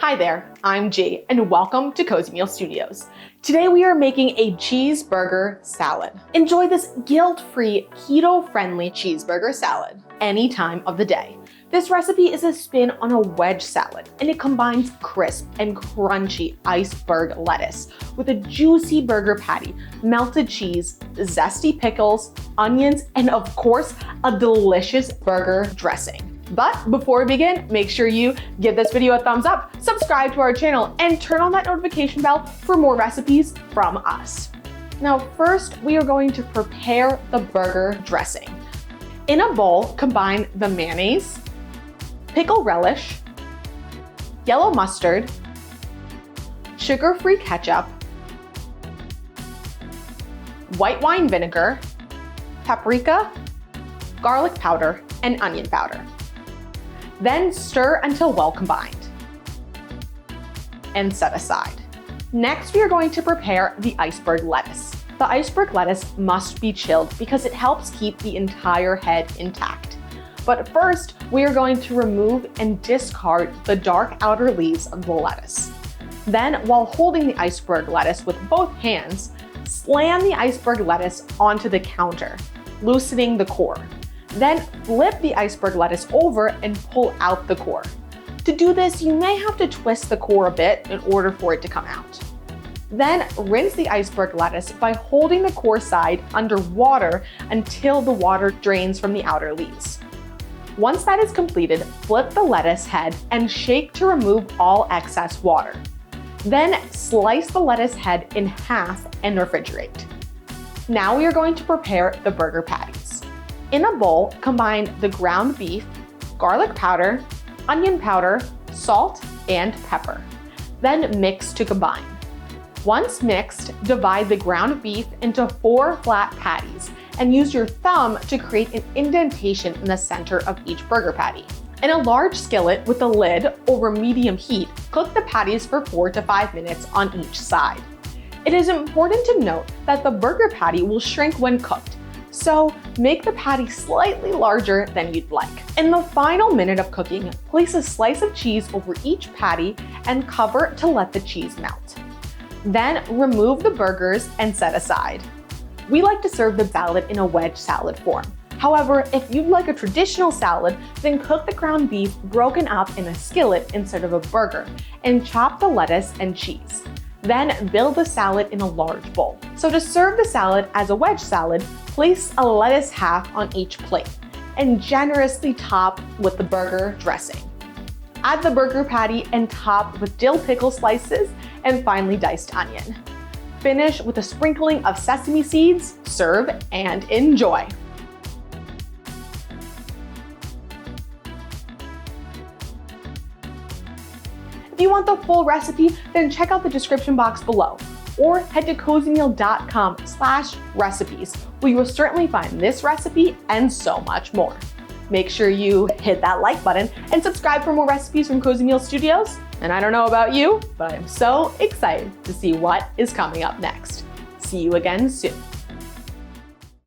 Hi there, I'm G, and welcome to Cozymeal Studios. Today we are making a cheeseburger salad. Enjoy this guilt-free, keto-friendly cheeseburger salad any time of the day. This recipe is a spin on a wedge salad, and it combines crisp and crunchy iceberg lettuce with a juicy burger patty, melted cheese, zesty pickles, onions, and of course, a delicious burger dressing. But before we begin, make sure you give this video a thumbs up, subscribe to our channel, and turn on that notification bell for more recipes from us. Now, first, we are going to prepare the burger dressing. In a bowl, combine the mayonnaise, pickle relish, yellow mustard, sugar-free ketchup, white wine vinegar, paprika, garlic powder, and onion powder. Then stir until well combined and set aside. Next, we are going to prepare the iceberg lettuce. The iceberg lettuce must be chilled because it helps keep the entire head intact. But first, we are going to remove and discard the dark outer leaves of the lettuce. Then, while holding the iceberg lettuce with both hands, slam the iceberg lettuce onto the counter, loosening the core. Then flip the iceberg lettuce over and pull out the core. To do this, you may have to twist the core a bit in order for it to come out. Then rinse the iceberg lettuce by holding the core side under water until the water drains from the outer leaves. Once that is completed, flip the lettuce head and shake to remove all excess water. Then slice the lettuce head in half and refrigerate. Now we are going to prepare the burger patties. In a bowl, combine the ground beef, garlic powder, onion powder, salt, and pepper. Then mix to combine. Once mixed, divide the ground beef into 4 flat patties and use your thumb to create an indentation in the center of each burger patty. In a large skillet with a lid over medium heat, cook the patties for 4 to 5 minutes on each side. It is important to note that the burger patty will shrink when cooked, so make the patty slightly larger than you'd like. In the final minute of cooking, place a slice of cheese over each patty and cover to let the cheese melt. Then remove the burgers and set aside. We like to serve the salad in a wedge salad form. However, if you'd like a traditional salad, then cook the ground beef broken up in a skillet instead of a burger and chop the lettuce and cheese. Then build the salad in a large bowl. So to serve the salad as a wedge salad, place a lettuce half on each plate and generously top with the burger dressing. Add the burger patty and top with dill pickle slices and finely diced onion. Finish with a sprinkling of sesame seeds, serve, and enjoy. If you want the full recipe, then check out the description box below or head to cozymeal.com/recipes, where you will certainly find this recipe and so much more. Make sure you hit that like button and subscribe for more recipes from Cozymeal Studios. And I don't know about you, but I'm so excited to see what is coming up next. See you again soon.